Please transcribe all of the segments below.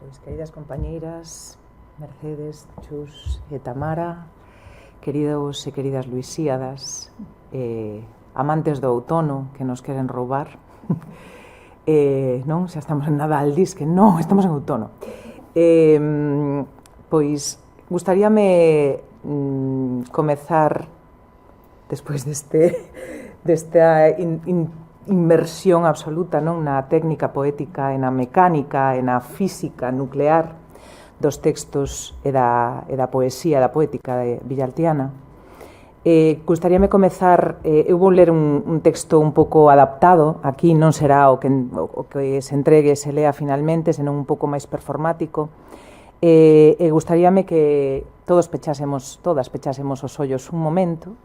Pois, queridas compañeiras, Mercedes, Chus e Tamara, queridos e queridas luisíadas, amantes do outono que nos queren roubar, non? Xa estamos en Nadal, dis que non, estamos en outono. Pois, gustaríame comezar, despois desta inmersión absoluta, non, na técnica poética e na mecánica e na física nuclear dos textos e da poesía, da poética de Villaltiana. Gustaríame comezar, eu vou ler un texto un pouco adaptado, aquí non será o que se entregue e se lea finalmente, senón un pouco máis performático, e gustaríame que todas pechásemos os ollos un momento,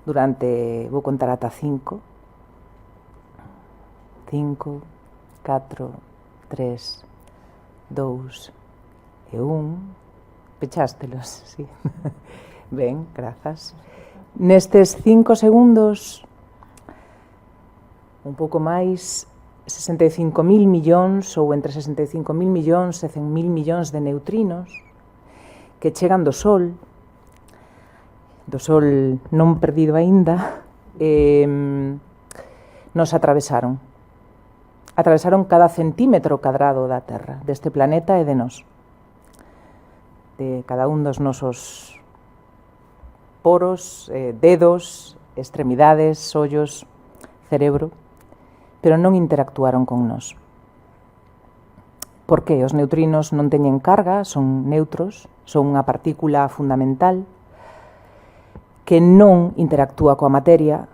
vou contar ata 5, 5, 4, 3, 2 e 1. Pechástelos, sí. Ben, grazas. Nestes 5 segundos, un pouco máis, 65.000 millóns ou entre 65.000 millóns e 100.000 millóns de neutrinos que chegan do Sol non perdido aínda, nos atravesaron cada centímetro cadrado da Terra, deste planeta e de nós, de cada un dos nosos poros, dedos, extremidades, ollos, cerebro, pero non interactuaron con nós. Por que? Os neutrinos non teñen carga, son neutros, son unha partícula fundamental que non interactúa coa materia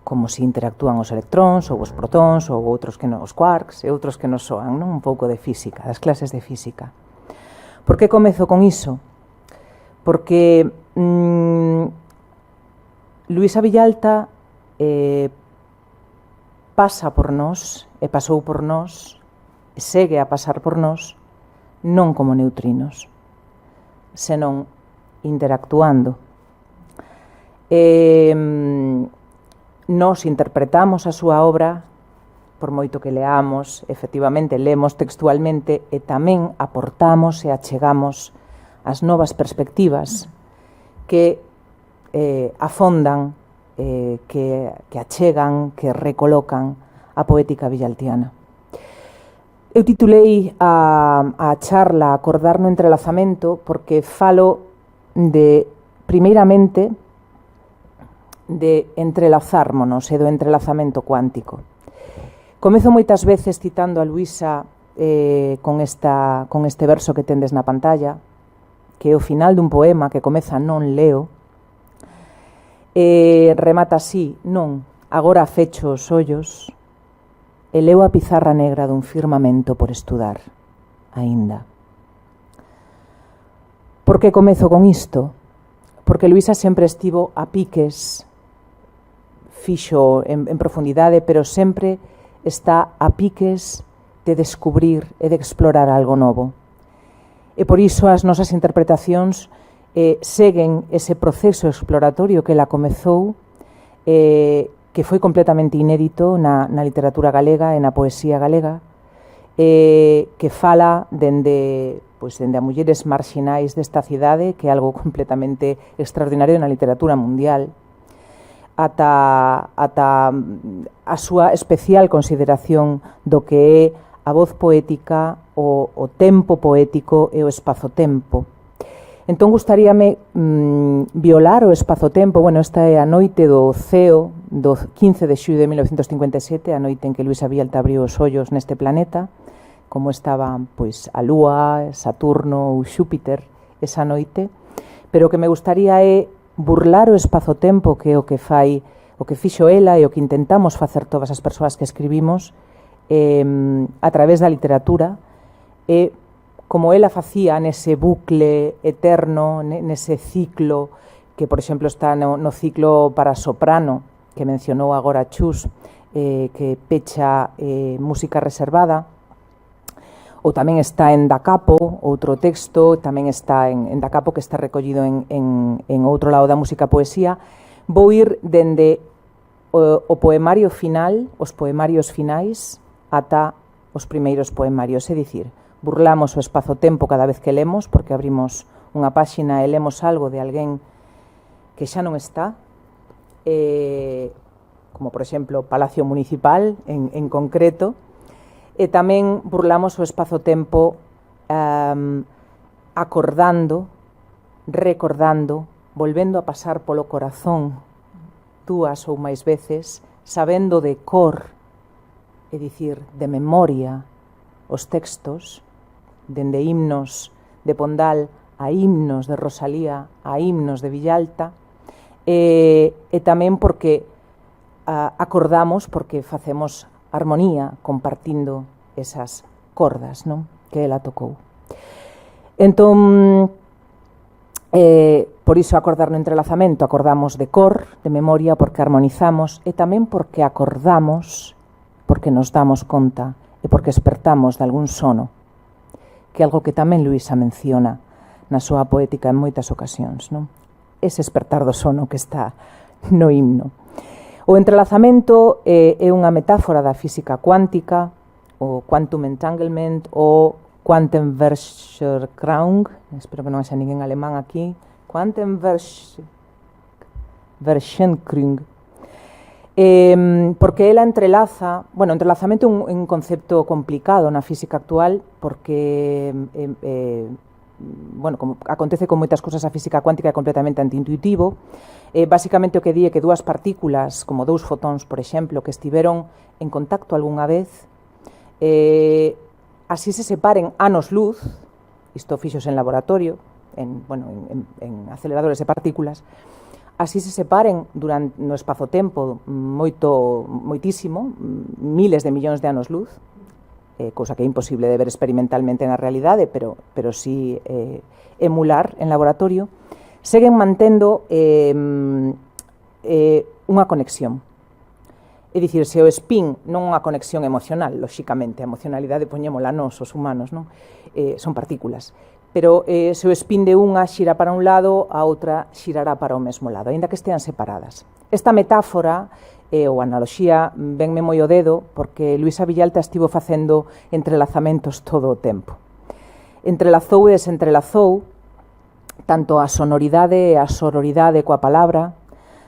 como se interactúan os electróns ou os protóns ou outros que os quarks e outros que nos soan, non? Un pouco de física, das clases de física. Por que comezo con iso? Porque Luisa Villalta pasa por nós e pasou por nós e segue a pasar por nós non como neutrinos, senón interactuando. Nos interpretamos a súa obra, por moito que leamos, efectivamente, lemos textualmente e tamén aportamos e achegamos as novas perspectivas que afondan, que achegan, que recolocan a poética villaltiana. Eu titulei a charla Acordar no entrelazamento porque falo primeiramente, de entrelazármonos e do entrelazamento cuántico. Comezo moitas veces citando a Luisa con este verso que tendes na pantalla, que é o final dun poema que comeza non leo, e remata así: non, agora fecho os ollos e leo a pizarra negra dun firmamento por estudar, aínda. Por que comezo con isto? Porque Luisa sempre estivo a piques, fixo en profundidade, pero sempre está a piques de descubrir e de explorar algo novo. E por iso as nosas interpretacións seguen ese proceso exploratorio que ela comezou, que foi completamente inédito na literatura galega e na poesía galega, que fala dende a mulleres marxinais desta cidade, que é algo completamente extraordinario na literatura mundial, ata a súa especial consideración do que é a voz poética, o tempo poético e o espazo-tempo. Entón, gustaríame violar o espazo-tempo. Bueno, esta é a noite do ceo do 15 de xullo de 1957, a noite en que Luisa Villalta abriu os ollos neste planeta, como estaban pois a Lúa, Saturno ou Xúpiter esa noite, pero o que me gustaría é burlar o espazo-tempo, que é o que fixo ela e o que intentamos facer todas as persoas que escribimos a través da literatura, e como ela facía nese bucle eterno, nese ciclo que, por exemplo, está no ciclo para soprano que mencionou agora Chus, que pecha música reservada, ou tamén está en Da Capo, outro texto, tamén está en Da Capo, que está recollido en outro lado da música poesía. Vou ir dende o poemario final, os poemarios finais, ata os primeiros poemarios, é dicir, burlamos o espazo-tempo cada vez que lemos, porque abrimos unha páxina e lemos algo de alguén que xa non está, como por exemplo Palacio Municipal en concreto, e tamén burlamos o espazo-tempo acordando, recordando, volvendo a pasar polo corazón dúas ou máis veces, sabendo de cor, é dicir, de memoria, os textos, dende himnos de Pondal a himnos de Rosalía, a himnos de Villalta, e tamén porque acordamos, porque facemos armonía compartindo esas cordas, non?, que ela tocou. Entón, por iso acordar no entrelazamento, acordamos de cor, de memoria, porque armonizamos, e tamén porque acordamos, porque nos damos conta e porque espertamos de algún sono, que é algo que tamén Luisa menciona na súa poética en moitas ocasións, non? Ese espertar do sono que está no himno. O entrelazamento é unha metáfora da física cuántica, o quantum entanglement, o Quantenverscherkrung, espero que non haxa ninguén alemán aquí, Quantenverscherkrung, porque ela entrelaza, bueno, entrelazamento é un concepto complicado na física actual, porque bueno, como acontece con moitas cousas, a física cuántica é completamente antiintuitivo. Basicamente o que di é que dúas partículas, como dous fotóns, por exemplo, que estiveron en contacto algunha vez, así se separen anos luz, isto fixose en laboratorio, en aceleradores de partículas, así se separen durante no espazo-tempo moitísimo, miles de millóns de anos luz, cousa que é imposible de ver experimentalmente na realidade, pero sí emular en laboratorio, seguen mantendo unha conexión. É dicir, se o spin non é unha conexión emocional, lóxicamente, a emocionalidade poñémola nós, os humanos, non? Son partículas. Pero se o spin de unha xira para un lado, a outra xirará para o mesmo lado, aínda que estean separadas. Esta metáfora ou analoxía venme moi o dedo porque Luisa Villalta estivo facendo entrelazamentos todo o tempo. Entrelazou e desentrelazou tanto a sonoridade e a sororidade coa palabra,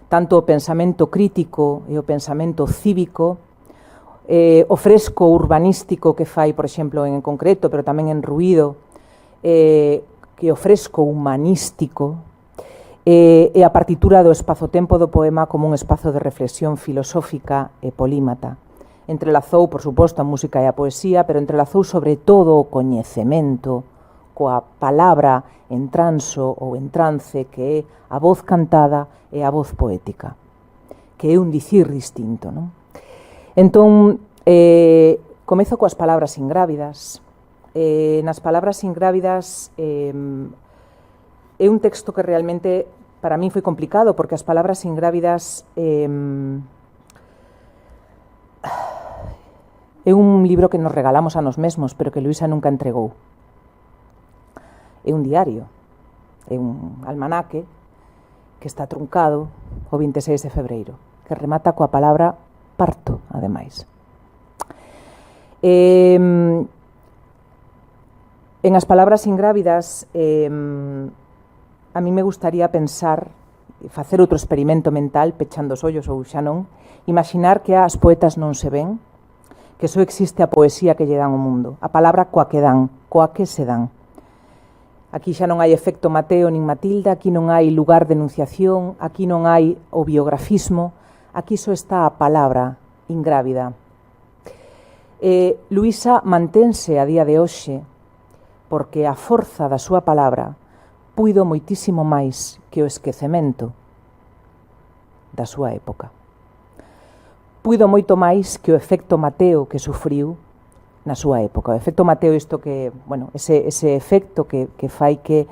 tanto o pensamento crítico e o pensamento cívico, o fresco urbanístico que fai, por exemplo, en concreto, pero tamén en Ruído, que o fresco humanístico, e a partitura do espazo-tempo do poema como un espazo de reflexión filosófica e polímata. Entrelazou, por suposto, a música e a poesía, pero entrelazou sobre todo o coñecemento coa palabra en transo ou en trance, que é a voz cantada e a voz poética, que é un dicir distinto, non? Entón, comezo coas palabras ingrávidas. Nas palabras ingrávidas é un texto que realmente para mí foi complicado, porque as palabras ingrávidas é un libro que nos regalamos a nos mesmos, pero que Luisa nunca entregou. É un diario, é un almanaque que está truncado o 26 de febreiro, que remata coa palabra parto, ademais. En as palabras ingrávidas, a mí me gustaría pensar, facer outro experimento mental, pechando os ollos ou xa non, imaginar que as poetas non se ven, que só existe a poesía que lle dan ao mundo, a palabra coa que dan, coa que se dan. Aquí xa non hai efecto Mateo nin Matilda, aquí non hai lugar de enunciación, aquí non hai o biografismo, aquí só está a palabra ingrávida. Luisa mantense a día de hoxe porque a forza da súa palabra puido moitísimo máis que o esquecemento da súa época. Puido moito máis que o efecto Mateo que sufriu na súa época. O efecto Mateo, isto que, bueno, ese efecto que fai que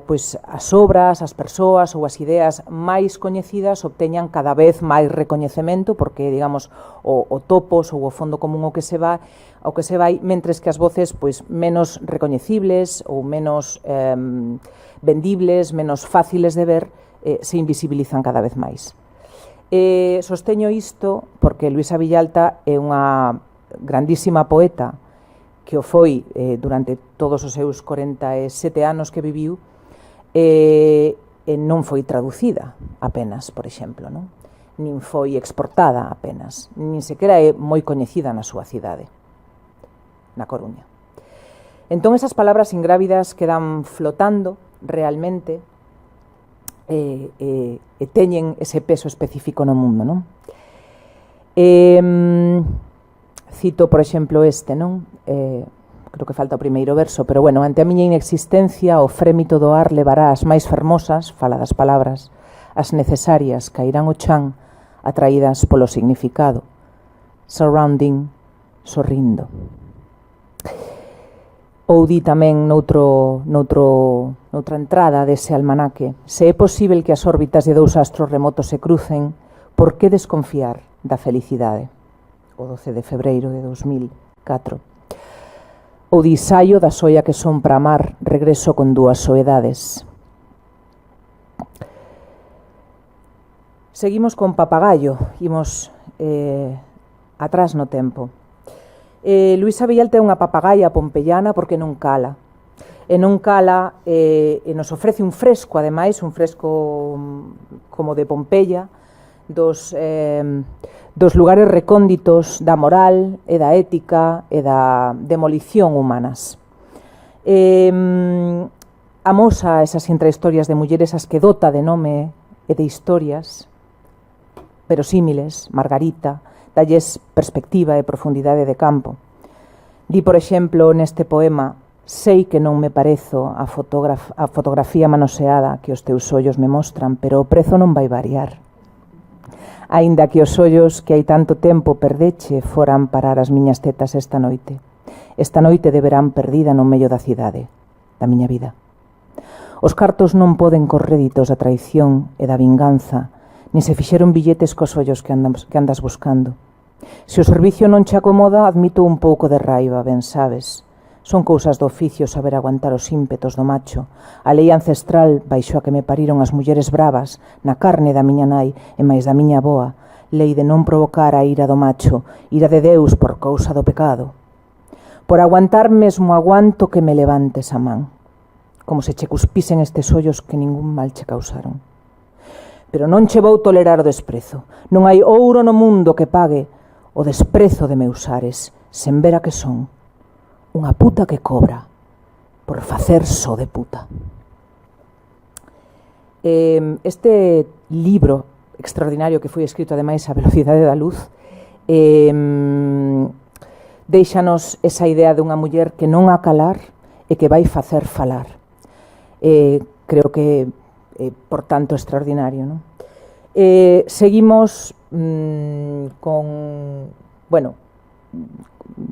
pois as obras, as persoas ou as ideas máis coñecidas obteñan cada vez máis recoñecemento, porque, digamos, o topos ou o fondo común ao que se vai, mentres que as voces pois menos recoñecibles ou menos vendibles, menos fáciles de ver, se invisibilizan cada vez máis. Sosteño isto porque Luisa Villalta é unha grandísima poeta que o foi durante todos os seus 47 anos que viviu, non foi traducida apenas, por exemplo, non? Nin foi exportada apenas, nin sequera é moi coñecida na súa cidade, na Coruña. Entón, esas palabras ingrávidas quedan flotando realmente e teñen ese peso específico no mundo, non? Cito, por exemplo, non? Creo que falta o primeiro verso, pero bueno, ante a miña inexistencia o frémito do ar levará as máis fermosas, fala das palabras, as necesarias cairán o chan atraídas polo significado, surrounding, sorrindo. Ou di tamén noutra entrada dese almanaque: se é posível que as órbitas de dous astros remotos se crucen, por que desconfiar da felicidade? O 12 de febreiro de 2004. O di: saio da soia que son para amar, regreso con dúas soedades. Seguimos con Papagayo, imos atrás no tempo. Luisa Villal ten unha papagaia pompeyana porque non cala. E non cala, e nos ofrece un fresco, ademais, un fresco como de Pompeia, dos lugares recónditos da moral e da ética e da demolición humanas. Amosa esas intrahistorias de mulleres as que dota de nome e de historias verosímiles, Margarita, dalles perspectiva e profundidade de campo. Di, por exemplo, neste poema: sei que non me parezo a fotografía manoseada que os teus ollos me mostran, pero o prezo non vai variar. Aínda que os ollos que hai tanto tempo perdeche foran parar as miñas tetas esta noite de verán perdida no medio da cidade, da miña vida. Os cartos non poden cos réditos da traición e da vinganza, nin se fixeron billetes cos ollos que andas buscando. Se o servicio non che acomoda, admito un pouco de raiva, ben sabes. Son cousas do oficio saber aguantar os ímpetos do macho, a lei ancestral baixo a que me pariron as mulleres bravas, na carne da miña nai e máis da miña avoa, lei de non provocar a ira do macho, ira de Deus por cousa do pecado. Por aguantar mesmo aguanto que me levantes a man, como se che cuspisen estes ollos que ningún mal che causaron. Pero non che vou tolerar o desprezo, non hai ouro no mundo que pague o desprezo de meus ares, sen ver a que son unha puta que cobra por facer só de puta. Este libro extraordinario que foi escrito ademais a velocidade da luz deixanos esa idea de unha muller que non a calar e que vai facer falar. Creo que por tanto extraordinario, non? Seguimos con, bueno,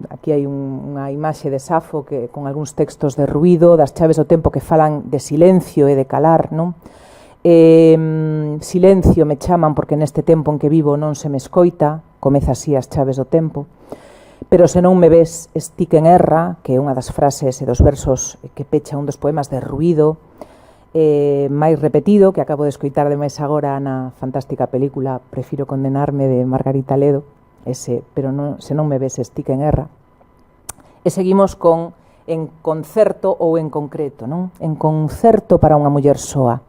aquí hai unha imaxe de Safo que con algúns textos de ruído, das chaves do tempo que falan de silencio e de calar, non? Silencio me chaman porque neste tempo en que vivo non se me escoita, comeza así as chaves do tempo. Pero se non me ves, estique en erra, que é unha das frases e dos versos que pecha un dos poemas de ruído máis repetido, que acabo de escoitar demais agora na fantástica película Prefiro condenarme, de Margarita Ledo, ese, pero non, se non me ves, estique en erra. E seguimos con en concerto ou en concreto, non? En concerto para unha muller soa.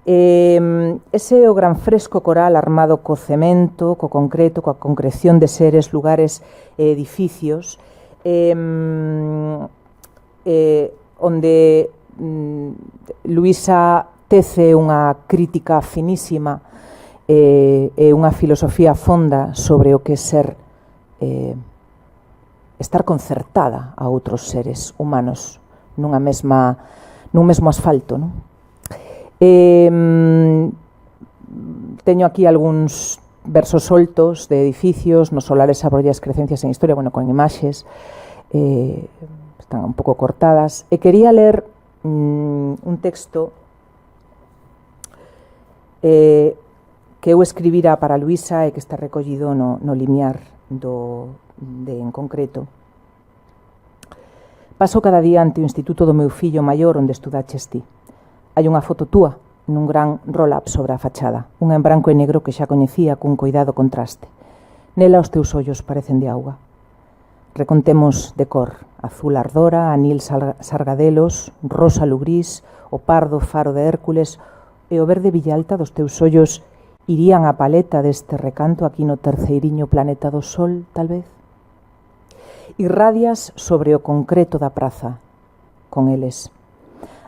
Ese é o gran fresco coral armado co cemento, co concreto, coa concreción de seres, lugares e edificios, onde Luisa tece unha crítica finísima e unha filosofía fonda sobre o que é ser estar concertada a outros seres humanos nun mesmo asfalto, non? Teño aquí algúns versos soltos de edificios, nos solares abrollas crecencias en historia, bueno, con imaxes, están un pouco cortadas, e quería ler un texto que eu escribira para Luisa e que está recollido no limiar en concreto. Paso cada día ante o instituto do meu fillo maior onde estudaches ti. Hai unha foto túa nun gran roll-up sobre a fachada, unha en branco e negro que xa coñecía cun coidado contraste. Nela os teus ollos parecen de auga. Recontemos de cor: azul ardora, anil sargadelos, rosa lugrís, o pardo faro de Hércules e o verde villalta dos teus ollos irían a paleta deste recanto aquí no terceiriño planeta do Sol, tal vez? Irradias sobre o concreto da praza, con eles.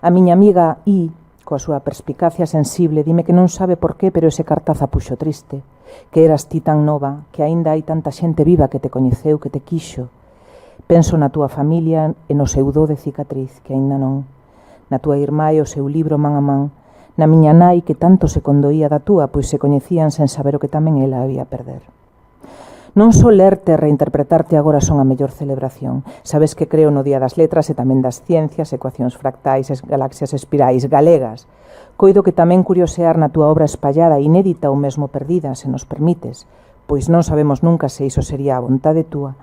A miña amiga I, coa súa perspicacia sensible, dime que non sabe por qué, pero ese cartaz a puxo triste, que eras ti tan nova, que aínda hai tanta xente viva que te coñeceu, que te quixo. Penso na túa familia e no seu do de cicatriz, que aínda non, na túa irmá e o seu libro man a man, na miña nai que tanto se condoía da túa, pois se coñecían sen saber o que tamén ela había a perder. Non só lerte e reinterpretarte agora son a mellor celebración. Sabes que creo no Día das Letras e tamén das Ciencias, ecuacións fractais, galaxias espirais galegas. Coido que tamén curiosear na túa obra espallada, inédita ou mesmo perdida, se nos permites, pois non sabemos nunca se iso sería a vontade túa.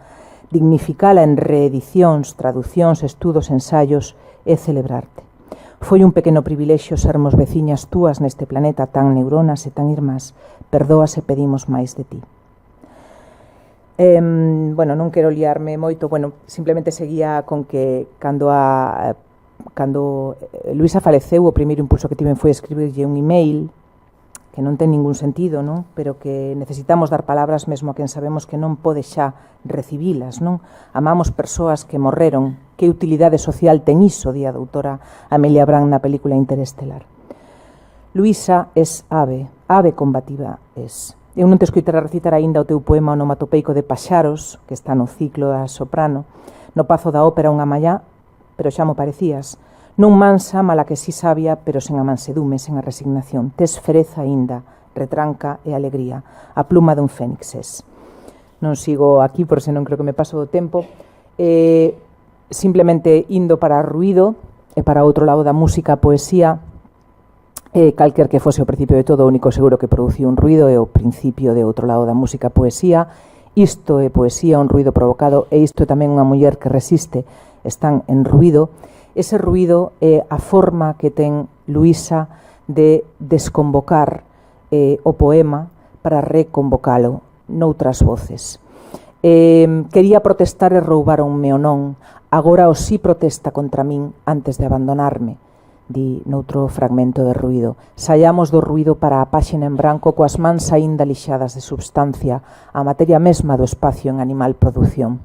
Dignificala en reedicións, traducións, estudos, ensaios e celebrarte. Foi un pequeno privilexio sermos veciñas túas neste planeta tan neuronas e tan irmás. Perdoa se pedimos máis de ti. Non quero liarme moito, simplemente seguía con que cando Luisa faleceu, o primeiro impulso que tiven foi escribirlle un email que non ten ningún sentido, non? Pero que necesitamos dar palabras mesmo a quen sabemos que non pode xa recibilas, non? Amamos persoas que morreron. Que utilidade social ten iso, di a doutora Amelia Brand na película Interestelar. Luisa es ave combativa es. Eu non te escoitara recitar aínda o teu poema onomatopeico de Paxaros, que está no ciclo da soprano, no pazo da ópera unha mallá, pero xa mo parecías. Non mansa, mala que si sabia, pero sen a mansedume, sen a resignación. Tes fereza aínda, retranca e alegría. A pluma dun fénix es. Non sigo aquí, por se non creo que me paso do tempo. Simplemente indo para ruído e para outro lado da música, a poesía, calquer que fose o principio de todo, o único seguro que producía un ruído é o principio de outro lado da música, poesía. Isto é poesía, un ruído provocado, e isto é tamén unha muller que resiste, están en ruído. Ese ruído é a forma que ten Luisa de desconvocar o poema para reconvocalo noutras voces. Quería protestar e roubaronme o non, agora o sí protesta contra min antes de abandonarme, di noutro fragmento de ruído. Saiamos do ruído para a páxina en branco coas mans aínda lixadas de substancia, a materia mesma do espacio en animal produción.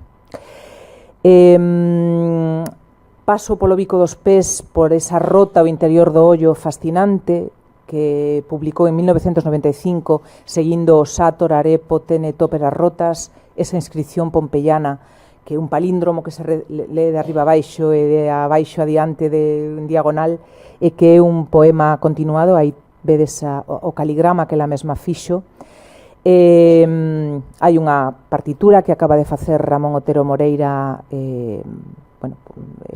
Paso polo bico dos pés por esa rota ao interior do ollo fascinante que publicou en 1995 seguindo o Sator, Arepo, Tenet, óperas rotas, esa inscripción pompeyana que é un palíndromo que se lee de arriba a baixo e de abaixo adiante en diagonal, e que é un poema continuado. Aí vedes o caligrama que ela mesma fixo. Hai unha partitura que acaba de facer Ramón Otero Moreira,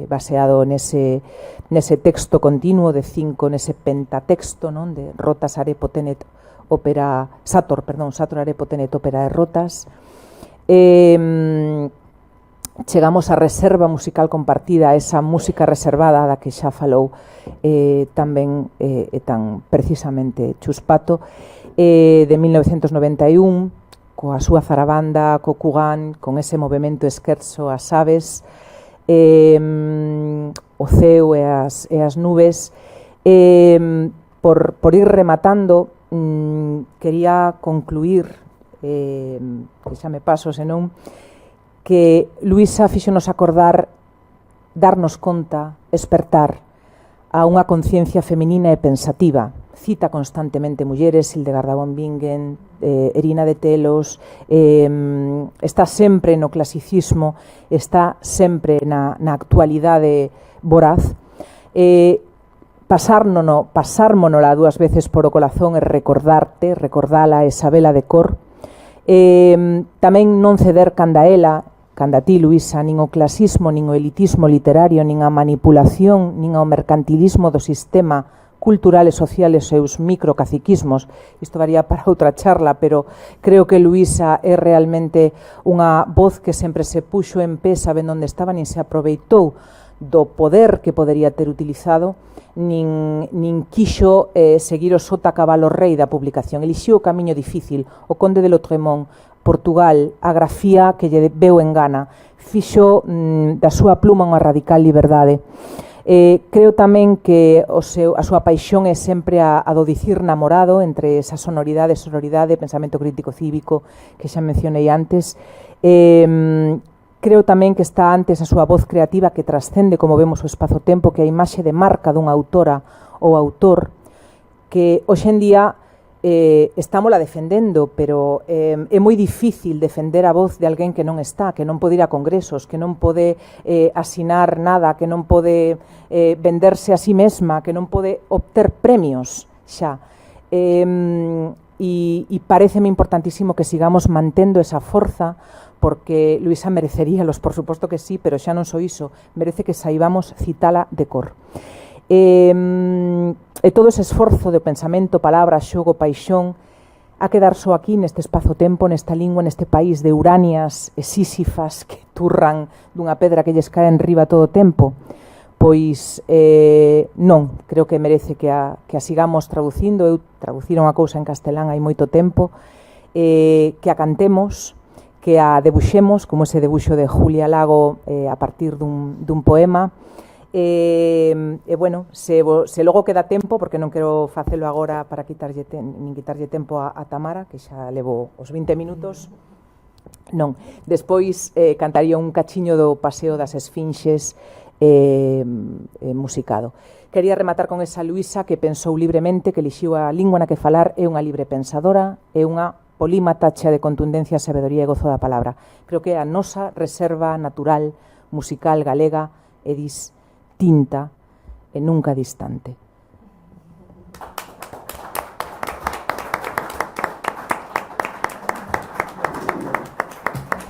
baseado nese texto continuo de 5, nese pentatexto, non, de rotas, Arepo, Tenet, ópera, Sator, Arepo, Tenet, ópera e rotas. Chegamos á reserva musical compartida, esa música reservada da que xa falou tamén tan precisamente Chus Pato, de 1991, coa súa zarabanda, co Cugán, con ese movimento esquerzo ás aves, o ceo e as nubes. Por ir rematando, quería concluir, que xa me paso senón, que Luisa fíxonos acordar, darnos conta, espertar a unha conciencia feminina e pensativa. Cita constantemente mulleres, Hildegard von Bingen, Erina de Telos, está sempre no clasicismo, está sempre na actualidade voraz. Pasármonola dúas veces por o corazón e recordala e sabela de cor. Tamén non ceder canda ti, Luisa, nin o clasismo, nin o elitismo literario, nin a manipulación, nin ao mercantilismo do sistema cultural e social e seus microcaciquismos. Isto varía para outra charla, pero creo que Luisa é realmente unha voz que sempre se puxo en pé, sabendo onde estaba, nin se aproveitou do poder que podería ter utilizado, nin quixo seguir o sota cabalo rei da publicación. Elixiu o camiño difícil. O conde de Lautremont Portugal a grafía que lle veu en gana, fixo da súa pluma unha radical liberdade. Creo tamén que a súa paixón é sempre a do dicir namorado, entre esa sonoridade, pensamento crítico cívico que xa mencionei antes. Creo tamén que está antes a súa voz creativa que trascende, como vemos, o espazo-tempo, que a imaxe de marca dunha autora ou autor que hoxe en día estámola defendendo, pero é moi difícil defender a voz de alguén que non está, que non pode ir a congresos, que non pode asinar nada, que non pode venderse a sí mesma, que non pode obter premios xa. E pareceme importantísimo que sigamos mantendo esa forza, porque Luisa mereceríalos, por suposto que sí, pero xa non só iso, merece que saibamos citala de cor. E todo ese esforzo de pensamento, palabra, xogo, paixón a quedar só aquí neste espazo-tempo, nesta lingua, neste país de Uranias e Sísifas que turran dunha pedra que lles cae enriba todo o tempo. Pois non, creo que merece que a sigamos traducindo. Eu traducir unha cousa en castelán hai moito tempo, que a cantemos, que a debuxemos, como ese debuxo de Julia Lago a partir dun poema. Bueno, se logo queda tempo, porque non quero facelo agora para quitarlle tempo a Tamara, que xa levo os 20 minutos. Non, despois cantaría un cachiño do Paseo das Esfinxes musicado. Quería rematar con esa Luisa que pensou libremente, que elixiu a lingua na que falar, é unha libre pensadora, é unha polímata chea de contundencia, sabedoría e gozo da palabra. Creo que é a nosa reserva natural musical galega e distinta e nunca distante.